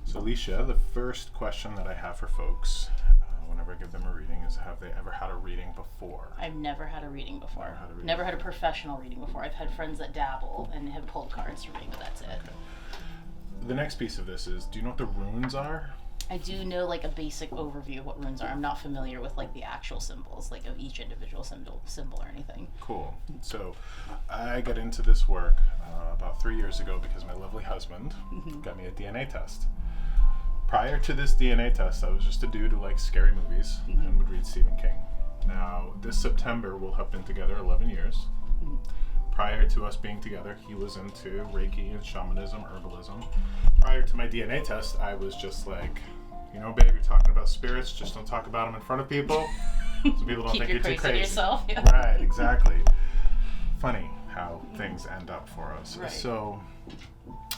So Alicia, the first question that I have for folks whenever I give them a reading is, have they ever had a reading before? I've never had a reading before. Never had a professional reading before. I've had friends that dabble and have pulled cards for me, but that's it. Okay. The next piece of this is, do you know what the runes are? I do know like a basic overview of what runes are. I'm not familiar with like the actual symbols, like of each individual symbol or anything. Cool. So I got into this work about 3 years ago because my lovely husband got me a DNA test. Prior to this DNA test, I was just a dude who liked scary movies and would read Stephen King. Now, this September, we'll have been together 11 years. Prior to us being together, he was into Reiki and shamanism, herbalism. Prior to my DNA test, I was just like, you know, babe, you're talking about spirits, just don't talk about them in front of people, so people don't think you're too crazy. Yourself, yeah. Right, exactly. Funny how things end up for us. Right. So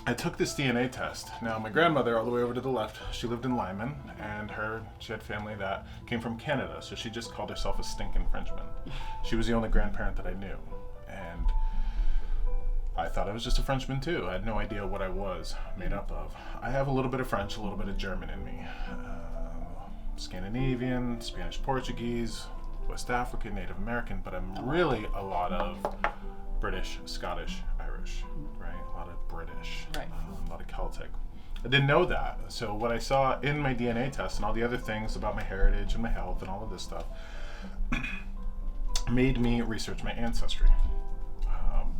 I took this DNA test. Now, my grandmother, all the way over to the left, she lived in Lyman, and she had family that came from Canada, so she just called herself a stinking Frenchman. She was the only grandparent that I knew, and I thought I was just a Frenchman too. I had no idea what I was made up of. I have a little bit of French, a little bit of German in me. Scandinavian, Spanish, Portuguese, West African, Native American, but I'm really a lot of British, Scottish, Irish, right? A lot of British, right. A lot of Celtic. I didn't know that. So what I saw in my DNA test and all the other things about my heritage and my health and all of this stuff made me research my ancestry.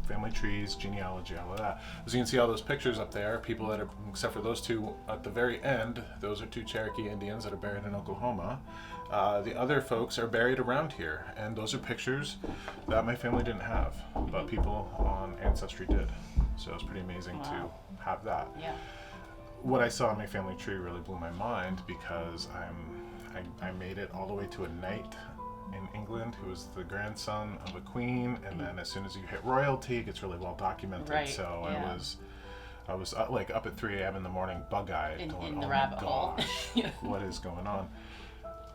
Family trees, genealogy, all of that. As you can see all those pictures up there, people that are, except for those two at the very end, those are two Cherokee Indians that are buried in Oklahoma. The other folks are buried around here, and those are pictures that my family didn't have, but people on Ancestry did. So it was pretty amazing to have that. Yeah. What I saw in my family tree really blew my mind because I made it all the way to a knight in England who was the grandson of a queen, and then as soon as you hit royalty, it gets really well documented. Right, so yeah. I was like up at 3 a.m. in the morning, bug-eyed, in the rabbit hole. What is going on?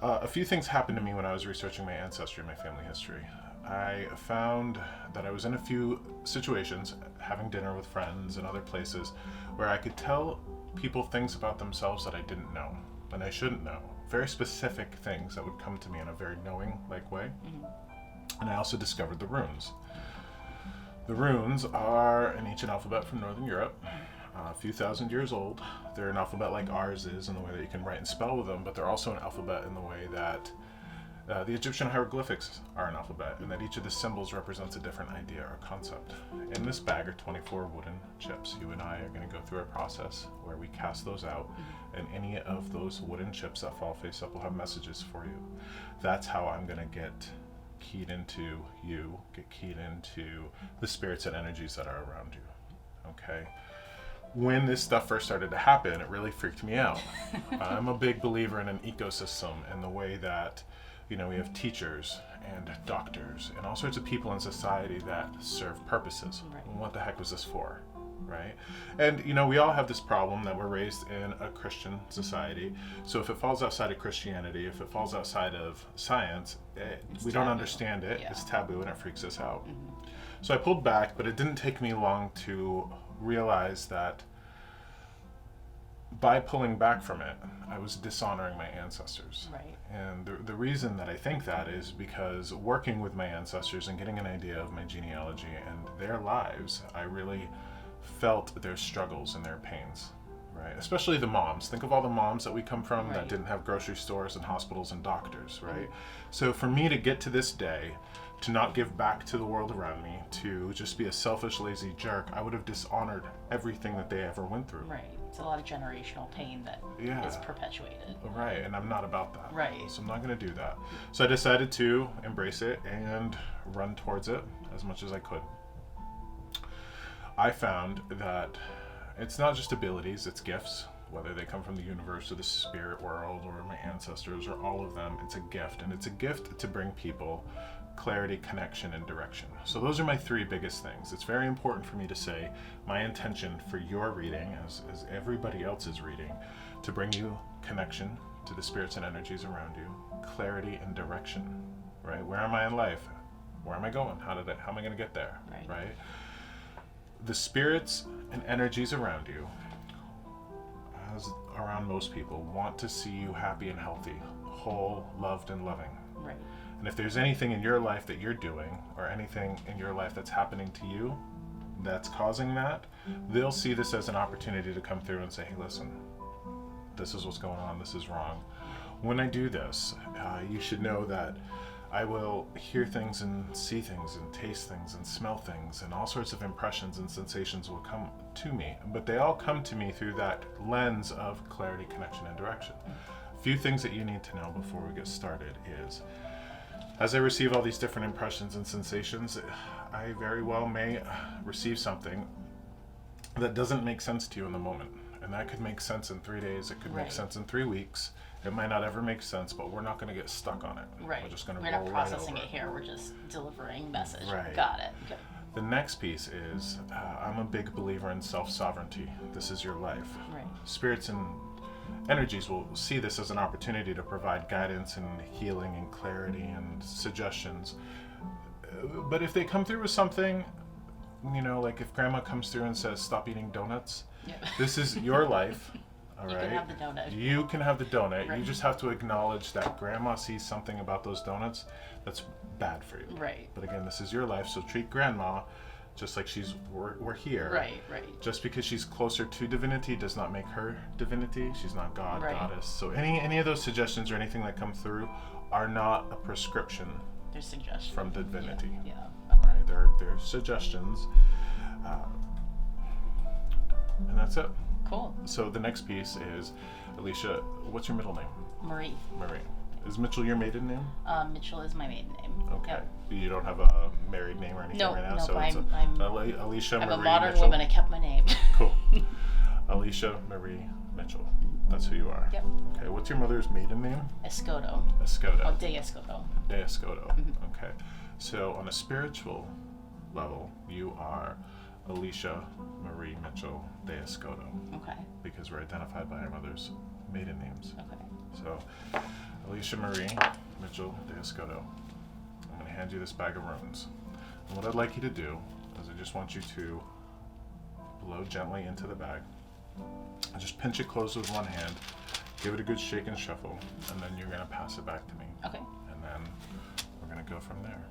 A few things happened to me when I was researching my ancestry, my family history. I found that I was in a few situations, having dinner with friends and other places, where I could tell people things about themselves that I didn't know and I shouldn't know. Very specific things that would come to me in a very knowing-like way. And I also discovered the runes. The runes are an ancient alphabet from Northern Europe, a few thousand years old. They're an alphabet like ours is in the way that you can write and spell with them, but they're also an alphabet in the way that the Egyptian hieroglyphics are an alphabet, and that each of the symbols represents a different idea or concept. In this bag are 24 wooden chips. You and I are going to go through a process where we cast those out, and any of those wooden chips that fall face up will have messages for you. That's how I'm going to get keyed into you, get keyed into the spirits and energies that are around you. Okay? When this stuff first started to happen, it really freaked me out. I'm a big believer in an ecosystem and the way that, you know, we have teachers and doctors and all sorts of people in society that serve purposes. Right. And what the heck was this for, right? And, you know, we all have this problem that we're raised in a Christian society. So if it falls outside of Christianity, if it falls outside of science, we don't understand it. Yeah. It's taboo and it freaks us out. So I pulled back, but it didn't take me long to realize that by pulling back from it, I was dishonoring my ancestors. Right. And the reason that I think that is because working with my ancestors and getting an idea of my genealogy and their lives, I really felt their struggles and their pains, right? Especially the moms. Think of all the moms that we come from that didn't have grocery stores and hospitals and doctors, right? So for me to get to this day, to not give back to the world around me, to just be a selfish, lazy jerk, I would have dishonored everything that they ever went through. Right. It's a lot of generational pain that is perpetuated. Right, and I'm not about that. Right. So I'm not going to do that. So I decided to embrace it and run towards it as much as I could. I found that it's not just abilities, it's gifts. Whether they come from the universe or the spirit world or my ancestors or all of them, it's a gift. And it's a gift to bring people clarity, connection, and direction. So those are my three biggest things. It's very important for me to say my intention for your reading, as everybody else's reading, to bring you connection to the spirits and energies around you, clarity and direction, right? Where am I in life? Where am I going? How am I going to get there, right? The spirits and energies around you, as around most people, want to see you happy and healthy, whole, loved, and loving. Right. And if there's anything in your life that you're doing, or anything in your life that's happening to you that's causing that, they'll see this as an opportunity to come through and say, hey, listen, this is what's going on, this is wrong. When I do this, you should know that I will hear things and see things and taste things and smell things, and all sorts of impressions and sensations will come to me. But they all come to me through that lens of clarity, connection, and direction. A few things that you need to know before we get started is, as I receive all these different impressions and sensations, I very well may receive something that doesn't make sense to you in the moment. And that could make sense in 3 days, it could make sense in 3 weeks. It might not ever make sense, but we're not going to get stuck on it. Right. We're just going to We're roll not right processing over it here. We're just delivering message. Right. Got it. Good. The next piece is, I'm a big believer in self-sovereignty. This is your life. Right. Spirits and energies will see this as an opportunity to provide guidance and healing and clarity and suggestions. But if they come through with something, like if grandma comes through and says, stop eating donuts, this is your life. All right. You can have the donut. You can have the donut. Right. You just have to acknowledge that grandma sees something about those donuts that's bad for you. Right. But again, this is your life, so treat grandma just like we're here. Right. Just because she's closer to divinity does not make her divinity. She's not God, Right. goddess. So any of those suggestions or anything that come through are not a prescription There's suggestions. from divinity. Yeah. All right, they're suggestions, and that's it. Cool. So the next piece is, Alicia, what's your middle name? Marie. Marie. Is Mitchell your maiden name? Mitchell is my maiden name. Okay. Yep. You don't have a married name or anything No, right now? no, So I'm Alicia I'm Marie a modern Mitchell. woman. I kept my name. Cool. Alicia Marie Mitchell. That's who you are. Yep. Okay. What's your mother's maiden name? Escoto. Escoto. Oh, de Escoto. De Escoto. Okay. So on a spiritual level, you are Alicia Marie Mitchell de Escoto, Okay. because we're identified by our mother's maiden names. Okay. So, Alicia Marie Mitchell de Escoto, I'm going to hand you this bag of runes. And what I'd like you to do is I just want you to blow gently into the bag. And just pinch it closed with one hand, give it a good shake and shuffle, and then you're going to pass it back to me. Okay. And then we're going to go from there.